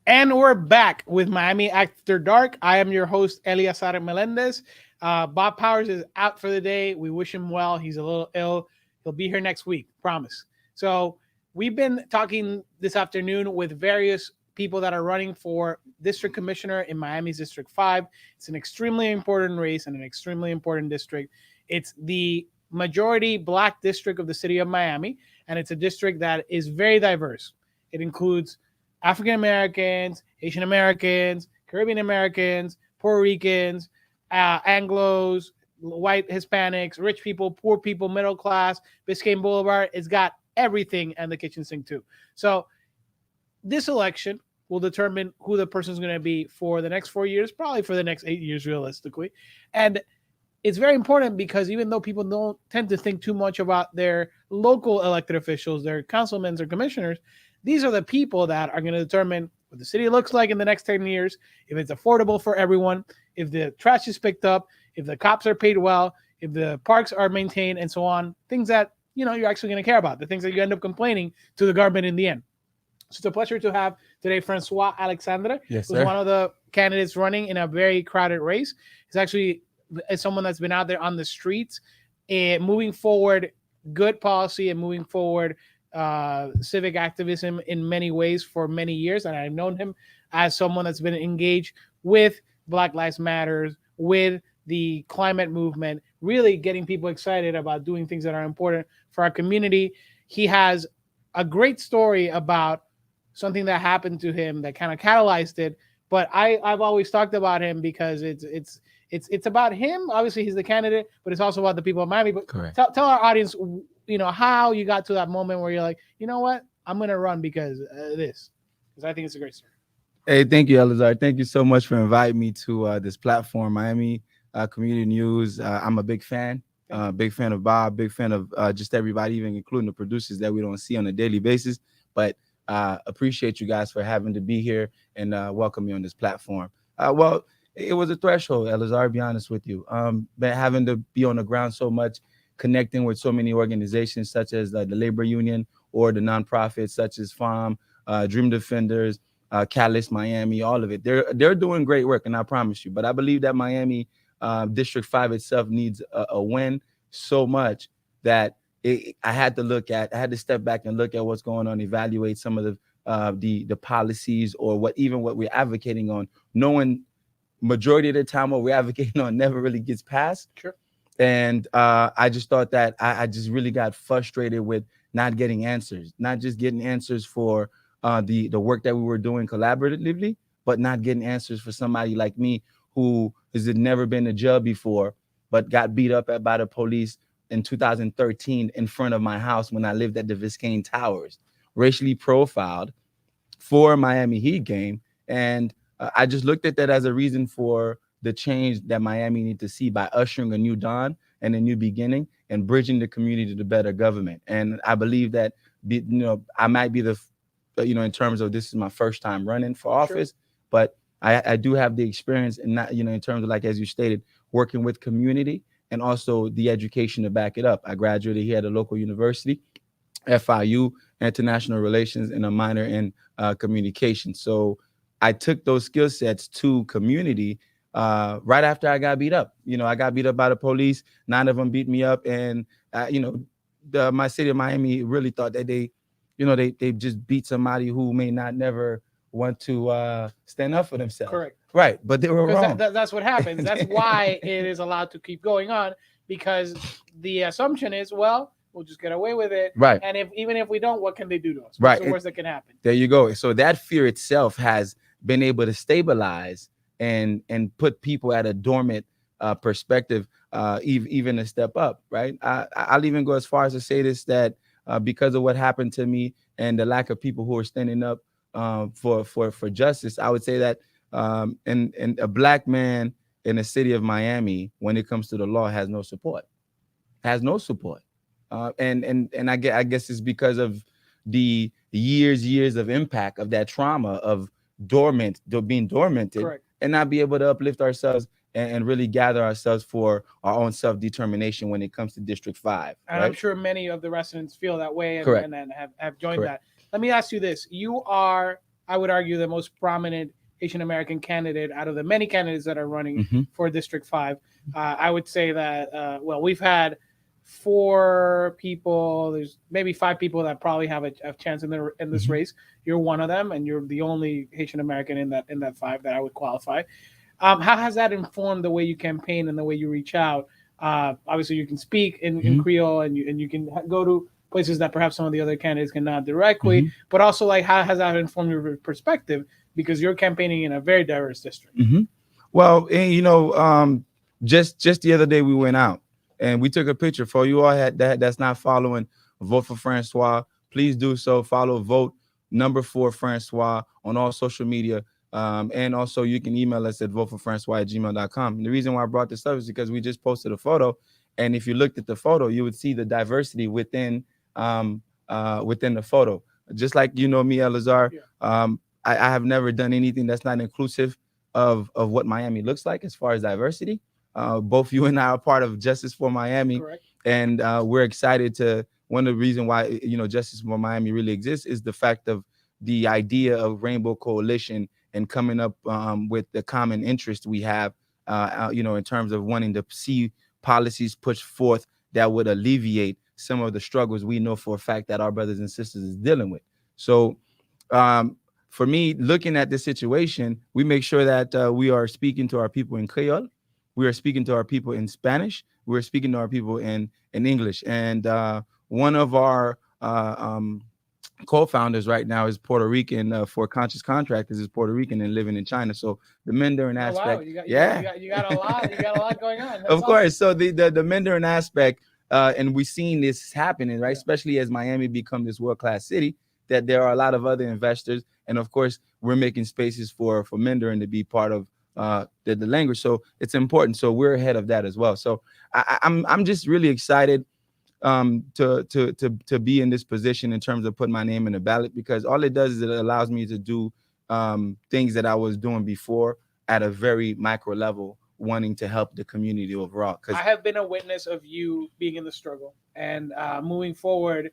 And we're back with Miami After Dark. I am your host, Eleazar Melendez. Bob Powers is out for the day. We wish him well. He's a little ill. He'll be here next week, promise. So we've been talking this afternoon with various people that are running for district commissioner in Miami's District 5. It's an extremely important race and an extremely important district. It's the majority black district of the city of Miami, and it's a district that is very diverse. It includes African Americans, Asian Americans, Caribbean Americans, Puerto Ricans, Anglos, white Hispanics, rich people, poor people, middle class, Biscayne Boulevard. It's got everything and the kitchen sink too. So this election will determine who the person is going to be for the next 4 years, probably for the next 8 years, realistically. And it's very important because even though people don't tend to think too much about their local elected officials, their councilmen or commissioners, these are the people that are going to determine what the city looks like in the next 10 years, if it's affordable for everyone, if the trash is picked up, if the cops are paid well, if the parks are maintained, and so on. Things that, you're actually going to care about, the things that you end up complaining to the government in the end. So it's a pleasure to have today Francois Alexandre, yes, who's one of the candidates running in a very crowded race. He's actually someone that's been out there on the streets and moving forward good policy and moving forward civic activism in many ways for many years. And I've known him as someone that's been engaged with Black Lives Matters, with the climate movement, really getting people excited about doing things that are important for our community. He has a great story about something that happened to him that kind of catalyzed it. But I've always talked about him because it's about him. Obviously, he's the candidate, but it's also about the people of Miami. But tell our audience, how you got to that moment where you're like, you know what, I'm going to run because this. Because I think it's a great story. Hey, thank you, Eleazar. Thank you so much for inviting me to this platform, Miami Community News. I'm a big fan. Big fan of Bob, big fan of just everybody, even including the producers that we don't see on a daily basis. But appreciate you guys for having to be here and welcome me on this platform. Well, it was a threshold, Eleazar, to be honest with you. But having to be on the ground so much, connecting with so many organizations such as the labor union or the nonprofits such as FARM, Dream Defenders, Catalyst Miami, all of it. They're doing great work, and I promise you. But I believe that Miami District 5 itself needs a win so much that I had to step back and look at what's going on, evaluate some of the policies or what we're advocating on, knowing majority of the time what we're advocating on never really gets passed. Sure. And I just thought that I just really got frustrated with not getting answers, not just getting answers for the work that we were doing collaboratively, but not getting answers for somebody like me who has never been to jail before, but got beat up by the police in 2013 in front of my house when I lived at the Biscayne Towers, racially profiled for a Miami Heat game. And I just looked at that as a reason for the change that Miami needs to see by ushering a new dawn and a new beginning and bridging the community to better government. And I believe that, I might be in terms of this is my first time running for office, but I do have the experience in that, in terms of, like, as you stated, working with community and also the education to back it up. I graduated here at a local university, FIU, International Relations, and a minor in communication. So I took those skill sets to community right after I got beat up. I got beat up by the police. 9 of them beat me up. And, my city of Miami really thought that they just beat somebody who may not never want to stand up for themselves. Correct. Right. But they were wrong. That's what happens. That's why it is allowed to keep going on, because the assumption is, well, we'll just get away with it. Right. And even if we don't, what can they do to us? What's right. the worst that can happen? There you go. So that fear itself has been able to stabilize and put people at a dormant perspective, even a step up. Right. I'll even go as far as to say this, that because of what happened to me and the lack of people who are standing up for justice, I would say that and a black man in the city of Miami, when it comes to the law, has no support. And I guess it's because of the years of impact of that trauma of being dormanted. Correct. And not be able to uplift ourselves and really gather ourselves for our own self-determination when it comes to District 5. And right? I'm sure many of the residents feel that way and Correct. and have joined Correct. that. Let me ask you this. You are I would argue, the most prominent Asian American candidate out of the many candidates that are running Mhm. for District 5. I would say that, well, we've had 4 people. There's maybe 5 people that probably have a chance in this Mhm. race. You're one of them, and you're the only Haitian American in that 5 that I would qualify. How has that informed the way you campaign and the way you reach out? Obviously, you can speak in Mhm. Creole, and you can go to places that perhaps some of the other candidates cannot directly. Mhm. But also, like, how has that informed your perspective? Because you're campaigning in a very diverse district. Mhm. Well, and, just the other day we went out and we took a picture. For you all that's not following Vote for Francois, please do so. Follow Vote #4 Francois on all social media. And also you can email us at voteforfrancois@gmail.com. And the reason why I brought this up is because we just posted a photo. And if you looked at the photo, you would see the diversity within the photo. Just like me, Eleazar, Yeah. I have never done anything that's not inclusive of what Miami looks like as far as diversity. Both you and I are part of Justice for Miami, Correct. and we're excited to. One of the reasons why Justice for Miami really exists is the fact of the idea of Rainbow Coalition and coming up with the common interest we have, in terms of wanting to see policies pushed forth that would alleviate some of the struggles we know for a fact that our brothers and sisters is dealing with. So um, for me, looking at this situation, we make sure that we are speaking to our people in Creole, we are speaking to our people in Spanish, we're speaking to our people in English, and one of our co-founders right now is Puerto Rican. For Conscious Contractors is Puerto Rican and living in China. So the Mandarin Oh wow, aspect, you yeah, got you got a lot. You got a lot going on. That's of awesome. course. So the Mandarin aspect, and we've seen this happening, right? Yeah. Especially as Miami become this world-class city, that there are a lot of other investors, and of course, we're making spaces for Mandarin to be part of the language. So it's important. So we're ahead of that as well. So I'm just really excited to be in this position in terms of putting my name in the ballot, because all it does is it allows me to do things that I was doing before at a very micro level, wanting to help the community overall. I Because have been a witness of you being in the struggle and moving forward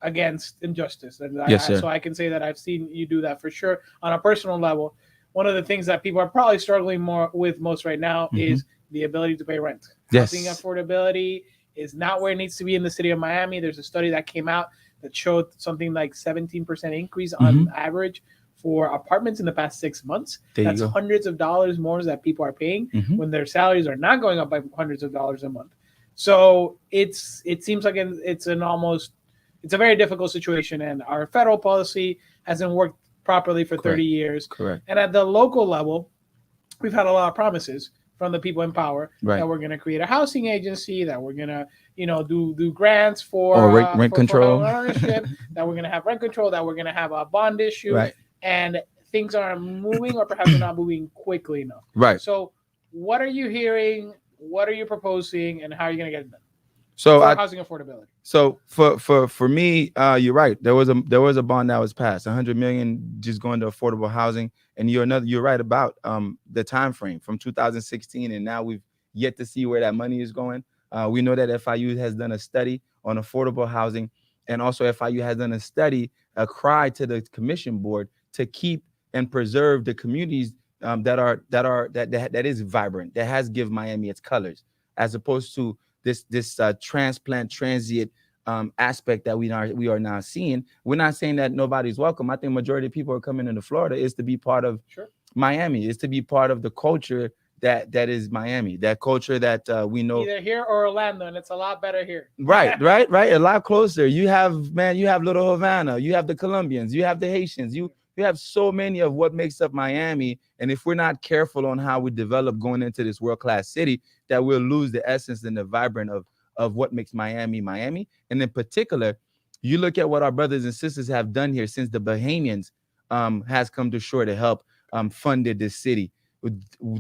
against injustice, and yes, sir. so I can say that I've seen you do that for sure on a personal level. One of the things that people are probably struggling more with most right now Mhm. is the ability to pay rent. Housing Yes. affordability is not where it needs to be in the city of Miami. There's a study that came out that showed something like 17% increase on Mhm. average for apartments in the past 6 months. There you That's go. hundreds of dollars more that people are paying Mhm. when their salaries are not going up by hundreds of dollars a month. So it seems like it's a very difficult situation, and our federal policy hasn't worked properly for 30 Correct. years. Correct. And at the local level, we've had a lot of promises from the people in power Right. that we're going to create a housing agency, that we're going to do grants Or for rent for home control. ownership, that we're going to have rent control, that we're going to have a bond issue, Right. and things are moving, or perhaps they're not moving quickly enough. Right. So, what are you hearing? What are you proposing, and how are you going to get it done So for I housing affordability? So for me, you're right. There was a bond that was passed, 100 million just going to affordable housing, and you're right about the time frame from 2016, and now we've yet to see where that money is going. We know that FIU has done a study on affordable housing, and also FIU has done a study, a cry to the commission board to keep and preserve the communities that is vibrant, that has give Miami its colors, as opposed to this transplant transient aspect that we are now seeing. We're not saying that nobody's welcome. I think majority of people are coming into Florida is to be part of Sure. Miami, is to be part of the culture that is Miami, that culture that we know. Either here or Orlando, and it's a lot better here. Right, a lot closer. You have Little Havana, you have the Colombians, you have the Haitians, you have so many of what makes up Miami. And if we're not careful on how we develop going into this world-class city, that we'll lose the essence and the vibrant of what makes Miami Miami. And in particular, you look at what our brothers and sisters have done here since the Bahamians has come to shore to help funded this city.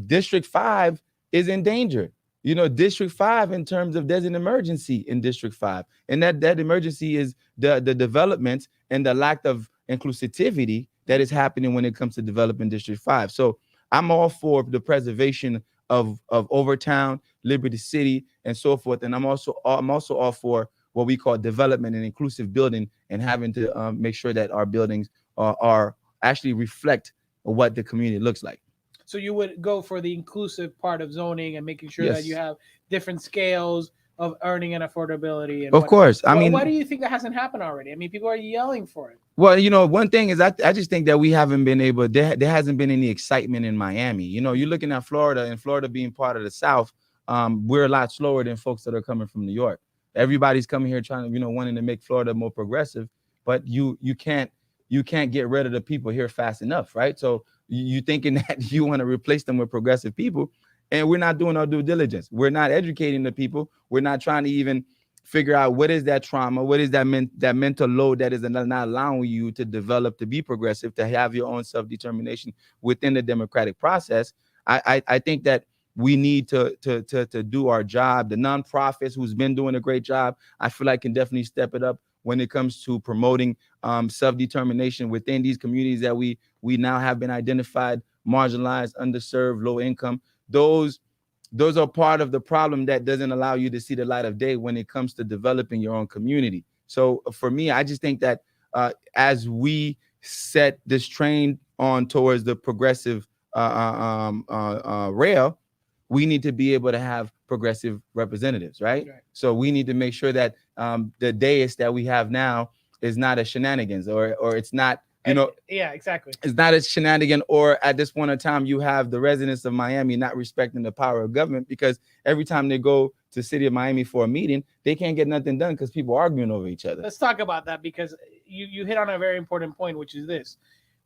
District 5 is in danger. District 5, in terms of, there's an emergency in District 5. And that emergency is the development and the lack of inclusivity that is happening when it comes to developing District 5. So I'm all for the preservation of Overtown, Liberty City, and so forth. And I'm also all for what we call development and inclusive building, and having to make sure that our buildings are actually reflect what the community looks like. So you would go for the inclusive part of zoning and making sure that you Yes, have different scales of earning and affordability and of what. course. I Why do mean, you think that hasn't happened already? I mean, people are yelling for it. well, one thing is I just think that we haven't been able, there hasn't been any excitement in Miami. You're looking at Florida, and Florida being part of the South, we're a lot slower than folks that are coming from New York. Everybody's coming here trying to, wanting to make Florida more progressive, but you can't get rid of the people here fast enough, right? So you thinking that you want to replace them with progressive people, and we're not doing our due diligence. We're not educating the people. We're not trying to even figure out what is that trauma, what is that mental load that is not allowing you to develop, to be progressive, to have your own self-determination within the democratic process. I think that we need to do our job. The nonprofits, who's been doing a great job, I feel like can definitely step it up when it comes to promoting self-determination within these communities that we now have been identified, marginalized, underserved, low income. Those are part of the problem that doesn't allow you to see the light of day when it comes to developing your own community. So for me, I just think that as we set this train on towards the progressive rail, we need to be able to have progressive representatives, right? Right. So we need to make sure that the dais that we have now is not a shenanigans, or it's not, Yeah, exactly. it's not a shenanigan, or at this point in time, you have the residents of Miami not respecting the power of government, because every time they go to the city of Miami for a meeting, they can't get nothing done because people are arguing over each other. Let's talk about that, because you hit on a very important point, which is this.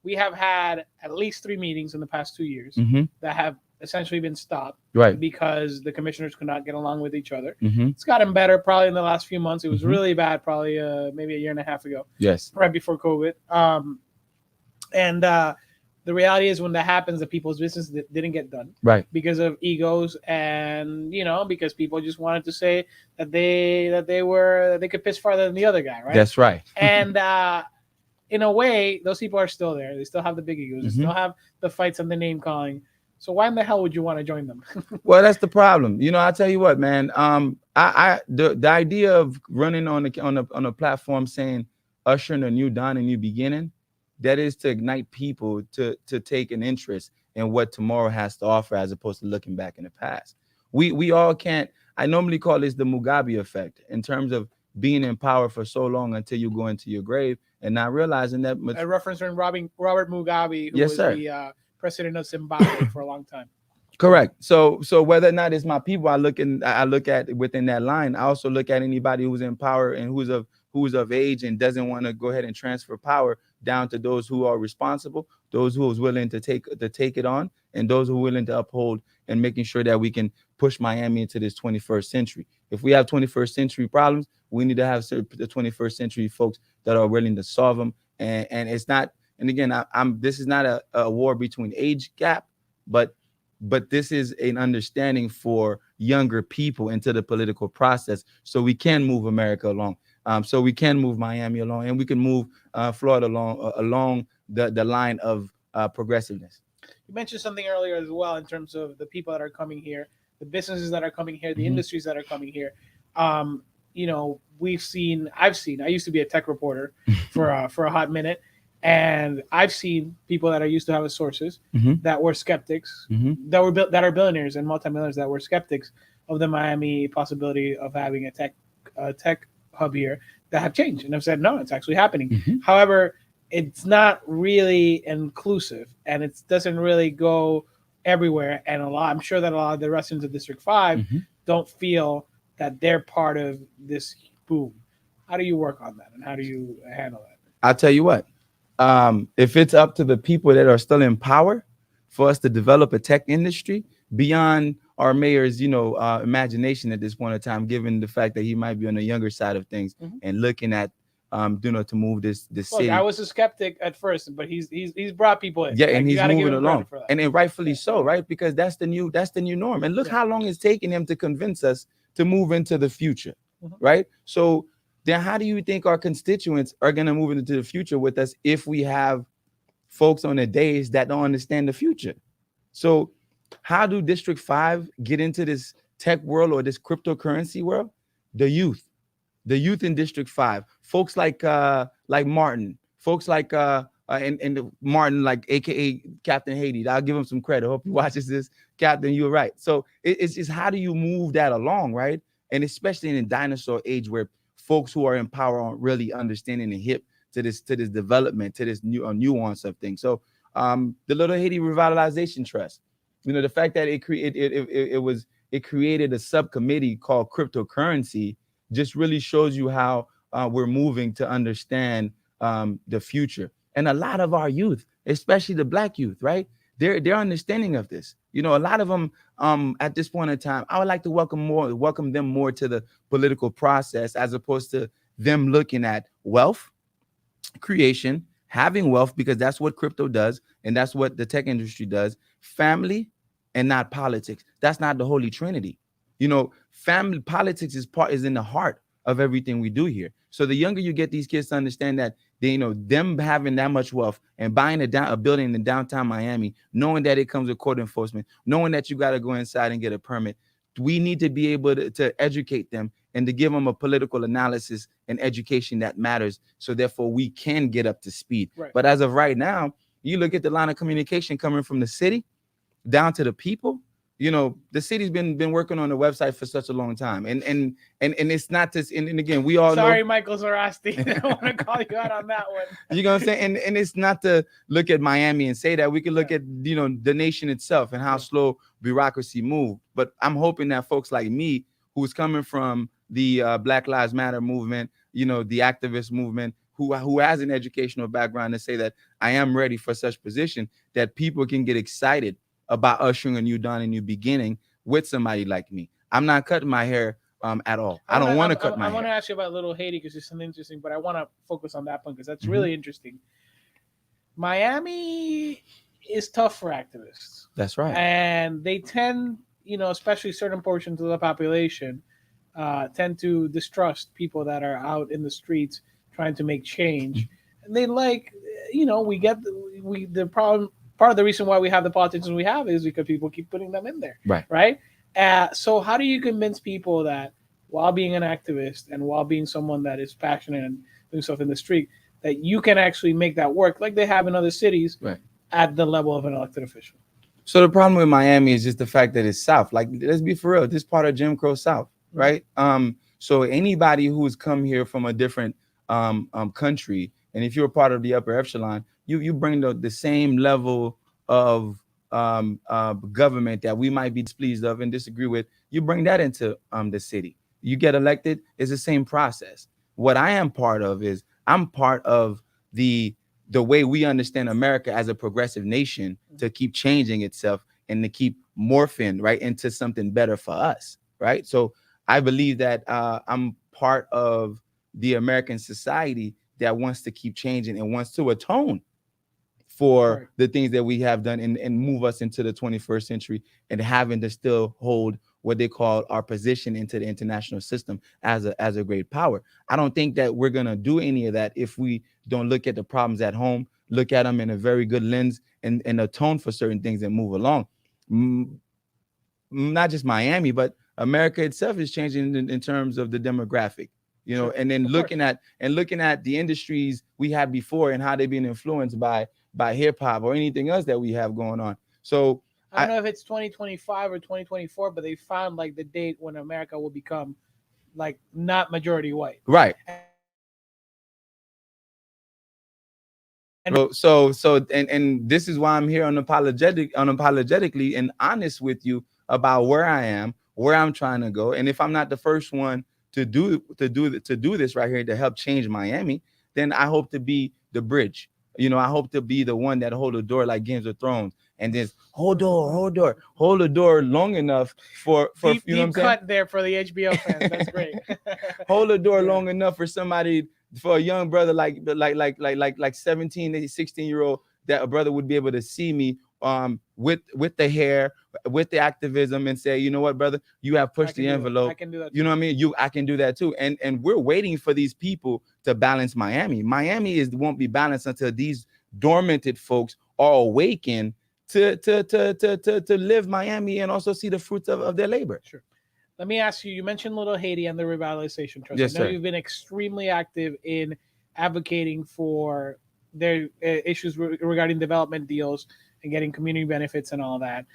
We have had at least 3 meetings in the past 2 years that have essentially been stopped, Right. because the commissioners could not get along with each other. Mm-hmm. It's gotten better probably in the last few months. It was Mhm. really bad probably maybe a year and a half ago, Yes. right before COVID. And the reality is, when that happens, the people's business didn't get done Right. because of egos, and because people just wanted to say that they could piss farther than the other guy, right? That's right. And in a way, those people are still there. They still have the big egos. They Mhm. still have the fights and the name calling. So why in the hell would you want to join them? Well, that's the problem. I'll tell you what, man. The idea of running on a platform saying ushering a new dawn, a new beginning, that is to ignite people to take an interest in what tomorrow has to offer, as opposed to looking back in the past. We all can't. I normally call this the Mugabe effect, in terms of being in power for so long until you go into your grave and not realizing that. A reference from Robert Mugabe, who Yes, was sir. the president of Zimbabwe for a long time. Correct. So whether or not it's my people, I look at within that line. I also look at anybody who's in power and who's of age and doesn't want to go ahead and transfer power down to those who are responsible, those who is willing to take it on, and those who are willing to uphold and making sure that we can push Miami into this 21st century. If we have 21st century problems, we need to have the 21st century folks that are willing to solve them. And it's not. And again, this is not a war between age gap, but this is an understanding for younger people into the political process, so we can move America along, so we can move Miami along, and we can move Florida along the line of progressiveness. You mentioned something earlier as well, in terms of the people that are coming here, the businesses that are coming here, the Mhm. industries that are coming here. I've seen. I used to be a tech reporter for a hot minute, and I've seen people that I used to have as sources Mhm. that were skeptics, Mhm. that are billionaires and multimillionaires, that were skeptics of the Miami possibility of having a tech hub here, that have changed and have said, no, it's actually happening. Mhm. However, it's not really inclusive, and it doesn't really go everywhere. And I'm sure that a lot of the residents of District 5 Mhm. don't feel that they're part of this boom. How do you work on that, and how do you handle that? I'll tell you what. If it's up to the people that are still in power for us to develop a tech industry beyond our mayor's, imagination at this point in time, given the fact that he might be on the younger side of things Mhm. and looking at, to move this Look, city. I was a skeptic at first, but he's brought people in. Yeah, Like, and you he's gotta give moving him credit along, for that. and rightfully Yeah. so, right? Because that's the new norm. And look Yeah. how long it's taking him to convince us to move into the future, Mhm. right? So then, how do you think our constituents are going to move into the future with us if we have folks on the days that don't understand the future? So how do District 5 get into this tech world or this cryptocurrency world? The youth in District 5, folks like Martin, folks like and Martin, like AKA Captain Haiti. I'll give him some credit. Hope he watches this, Captain. You're right. So it's just how do you move that along, right? And especially in a dinosaur age where folks who are in power aren't really understanding and hip to this development, to this new nuance of things. So the Little Haiti Revitalization Trust, the fact that it created a subcommittee called cryptocurrency just really shows you how we're moving to understand the future. And a lot of our youth, especially the Black youth, right? They're understanding of this. A lot of them at this point in time, I would like to welcome them more to the political process, as opposed to them looking at wealth creation, having wealth, because that's what crypto does, and that's what the tech industry does, family and not politics. That's not the Holy Trinity. Family politics is in the heart of everything we do here. So the younger you get these kids to understand that them having that much wealth and buying a building in downtown Miami, knowing that it comes with court enforcement, knowing that you got to go inside and get a permit, we need to be able to educate them and to give them a political analysis and education that matters. So therefore we can get up to speed. Right. But as of right now, you look at the line of communication coming from the city down to the people. The city's been working on the website for such a long time, and it's not this. And again, we all Sorry, know. Michael Zarasti. I don't want to call you out on that one. You know what I'm saying? And it's not to look at Miami and say that. We can look at the nation itself and how slow bureaucracy moved. But I'm hoping that folks like me, who's coming from the Black Lives Matter movement, the activist movement, who has an educational background, to say that I am ready for such position, that people can get excited about ushering a new dawn, a new beginning with somebody like me. I'm not cutting my hair at all. I don't want to cut my hair. I want to ask you about Little Haiti because it's something interesting, but I want to focus on that one because that's really interesting. Miami is tough for activists. That's right. And they tend, especially certain portions of the population, tend to distrust people that are out in the streets trying to make change. And they the problem. Part of the reason why we have the politicians we have is because people keep putting them in there. Right. So how do you convince people that while being an activist and while being someone that is passionate and doing stuff in the street, that you can actually make that work like they have in other cities at the level of an elected official? So the problem with Miami is just the fact that it's South. Like, let's be for real. This part of Jim Crow South, right? So anybody who's come here from a different country, and if you're a part of the upper echelon, you bring the same level of government that we might be displeased of and disagree with. You bring that into the city. You get elected, it's the same process. What I am part of is I'm part of the way we understand America as a progressive nation to keep changing itself and to keep morphing right into something better for us, right? So I believe that I'm part of the American society that wants to keep changing and wants to atone for the things that we have done and move us into the 21st century and having to still hold what they call our position into the international system as a great power. I don't think that we're going to do any of that if we don't look at the problems at home, look at them in a very good lens and atone for certain things and move along. Not just Miami, but America itself is changing in terms of the demographic. And then looking at the industries we had before and how they've been influenced by hip hop or anything else that we have going on. So I don't know if it's 2025 or 2024, but they found like the date when America will become like not majority white. Right. And this is why I'm here unapologetically and honest with you about where I am, where I'm trying to go. And if I'm not the first one to do this right here to help change Miami, then I hope to be the bridge. I hope to be the one that hold the door like Games of Thrones and just hold the door long enough for deep, you know what I'm saying? Cut there for the HBO fans. That's great. Hold the door long enough for a young brother like 17, 16-year-old, that a brother would be able to see me with the hair, with the activism, and say, you know what, brother, you have pushed the envelope. I can do that. You know what I mean? I can do that too. And we're waiting for these people to balance Miami. Miami won't be balanced until these dormanted folks are awakened to live Miami and also see the fruits of their labor. Sure. Let me ask you, you mentioned Little Haiti and the Revitalization Trust. Yes, I know sir. You've been extremely active in advocating for there issues regarding development deals and getting community benefits and all that.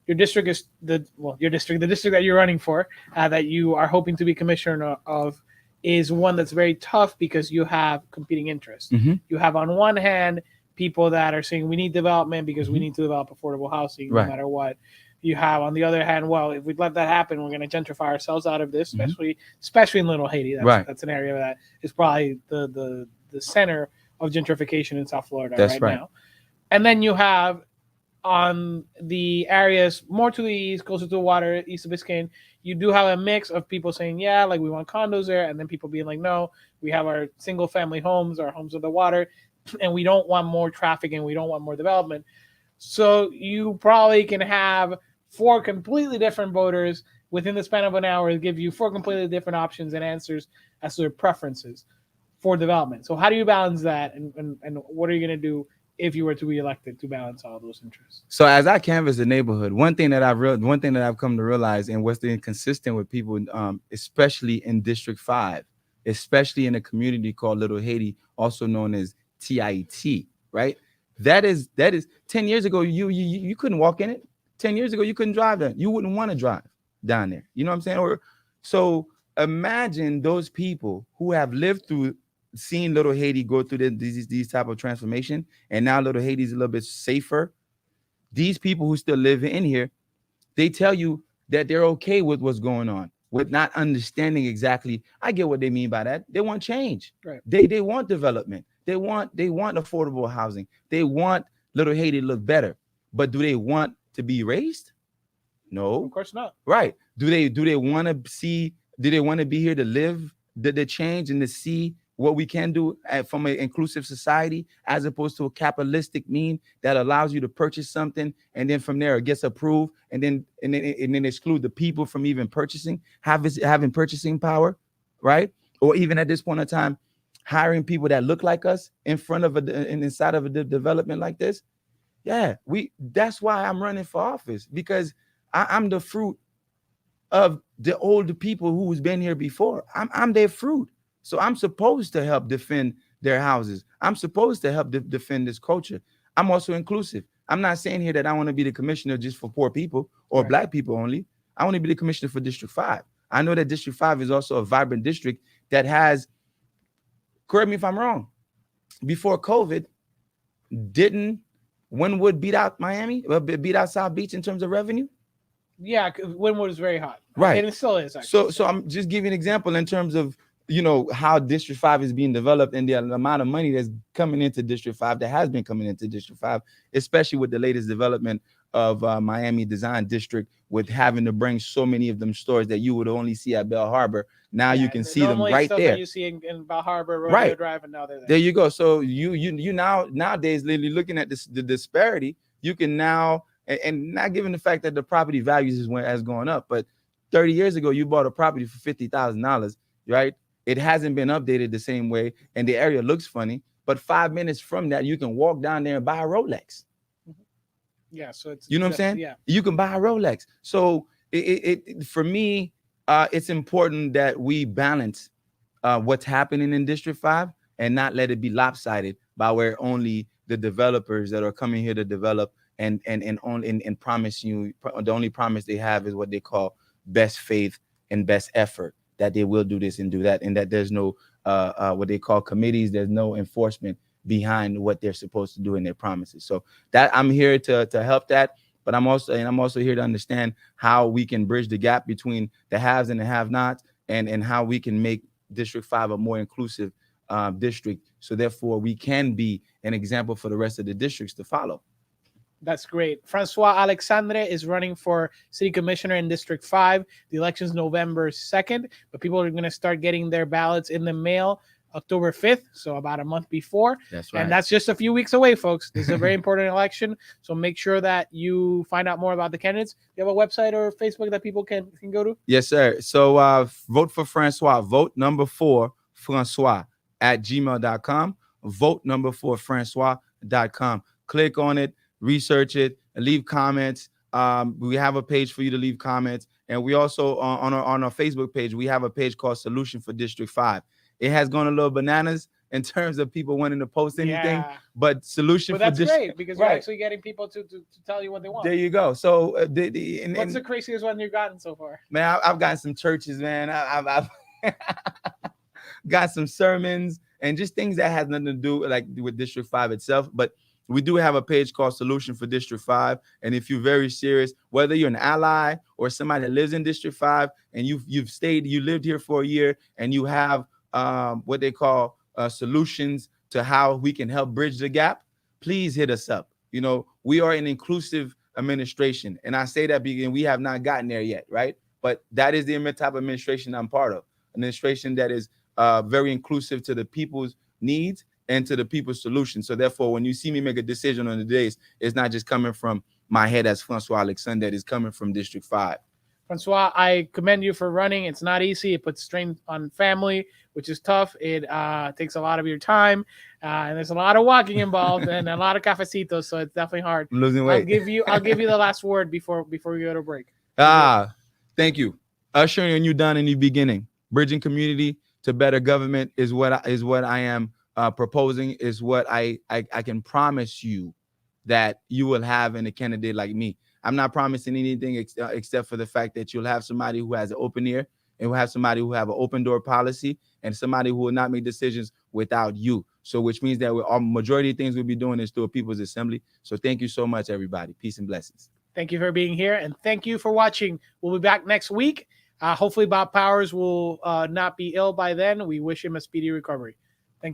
Your district is the district that you're running for, that you are hoping to be commissioner of, is one that's very tough because you have competing interests. Mm-hmm. You have on one hand people that are saying we need development because we need to develop affordable housing no matter what. You have on the other hand, well, if we let that happen, we're going to gentrify ourselves out of this, especially in Little Haiti. That's an area that is probably the center of gentrification in South Florida now. And then you have on the areas more to the east, closer to the water, east of Biscayne, you do have a mix of people saying, yeah, like we want condos there, and then people being like, no, we have our single family homes, our homes of the water, and we don't want more traffic and we don't want more development. So you probably can have 4 completely different voters within the span of an hour give you 4 completely different options and answers as to their preferences for development. So how do you balance that, and what are you going to do if you were to be elected to balance all those interests? So as I canvass the neighborhood, one thing that I've come to realize, and what's inconsistent with people, especially in District 5, especially in a community called Little Haiti, also known as TIT, right? That is 10 years ago, you couldn't walk in it. 10 years ago, you couldn't drive there. You wouldn't want to drive down there. You know what I'm saying? So imagine those people who have lived through seeing Little Haiti go through these type of transformation, and now Little Haiti is a little bit safer. These people who still live in here, they tell you that they're okay with what's going on, with not understanding exactly. I get what they mean by that. They want change. Right. They want development. They want affordable housing. They want Little Haiti to look better. But do they want to be raised? No, of course not. Right. Do they want to see? Do they want to be here to live the change and to see what we can do from an inclusive society, as opposed to a capitalistic mean that allows you to purchase something and then from there it gets approved and then exclude the people from even purchasing, having purchasing power, right? Or even at this point in time, hiring people that look like us in front of inside of a development like this. Yeah, that's why I'm running for office, because I'm the fruit of the older people who's been here before. I'm their fruit. So I'm supposed to help defend their houses. I'm supposed to help defend this culture. I'm also inclusive. I'm not saying here that I want to be the commissioner just for poor people or Black people only. I want to be the commissioner for District 5. I know that District 5 is also a vibrant district that has, correct me if I'm wrong, before COVID, didn't Wynwood beat out Miami, beat out South Beach in terms of revenue? Yeah, Wynwood is very hot. Right. And it still is, actually. So I'm just giving an example in terms of, how District 5 is being developed and the amount of money that's coming into District 5, that has been coming into District 5, especially with the latest development of Miami Design District, with having to bring so many of them stores that you would only see at Bell Harbor. Now you can see them right there. That you see in Bell Harbor, Rodeo Drive, and now they're there. There you go. So you nowadays, literally looking at the disparity, you can now, and not given the fact that the property values has gone up, but 30 years ago you bought a property for $50,000, right? It hasn't been updated the same way, and the area looks funny. But 5 minutes from that, you can walk down there and buy a Rolex. Yeah, so it's, you know what I'm saying? Yeah, you can buy a Rolex. So it for me, it's important that we balance what's happening in District 5 and not let it be lopsided by where only the developers that are coming here to develop and promise you, the only promise they have is what they call best faith and best effort, that they will do this and do that, and that there's no what they call committees, there's no enforcement behind what they're supposed to do in their promises. So that I'm here to help that, but I'm also here to understand how we can bridge the gap between the haves and the have-nots, and how we can make District 5 a more inclusive district, so therefore we can be an example for the rest of the districts to follow. That's great. Francois Alexandre is running for city commissioner in District 5. The election's November 2nd, but people are going to start getting their ballots in the mail October 5th, so about a month before. That's right. And that's just a few weeks away, folks. This is a very important election, so make sure that you find out more about the candidates. You have a website or Facebook that people can go to? Yes, sir. So vote for Francois. Vote number 4, Francois, at gmail.com. Vote number 4, Francois.com. Click on it. Research it, and leave comments. We have a page for you to leave comments, and we also on our Facebook page, we have a page called Solution for District 5. It has gone a little bananas in terms of people wanting to post anything, Yeah. but solution But for that's this, great because you're right? actually getting people to tell you what they want. There you go. So What's the craziest one you've gotten so far? man, I've gotten some churches, man. I've got some sermons and just things that has nothing to do like with District 5 itself. But we do have a page called Solution for District 5. And if you're very serious, whether you're an ally or somebody that lives in District 5 and you lived here for a year and you have what they call solutions to how we can help bridge the gap, please hit us up. You know, we are an inclusive administration. And I say that because we have not gotten there yet, right? But that is the type of administration I'm part of. Administration that is very inclusive to the people's needs and to the people's solutions. So therefore, when you see me make a decision on the days, it's not just coming from my head as Francois Alexandre, it is coming from District 5. Francois, I commend you for running. It's not easy. It puts strain on family, which is tough. It takes a lot of your time, and there's a lot of walking involved and a lot of cafecitos, so it's definitely hard. I'm losing weight. I'll give you the last word before we go to break. Thank you. Ushering a new dawn in the beginning. Bridging community to better government is what I am proposing, is what I can promise you that you will have in a candidate like me. I'm not promising anything except for the fact that you'll have somebody who has an open ear and will have somebody who have an open door policy and somebody who will not make decisions without you. So which means that our majority of things we'll be doing is through a people's assembly. So thank you so much, everybody. Peace and blessings. Thank you for being here, and thank you for watching. We'll be back next week. Hopefully Bob Powers will not be ill by then. We wish him a speedy recovery.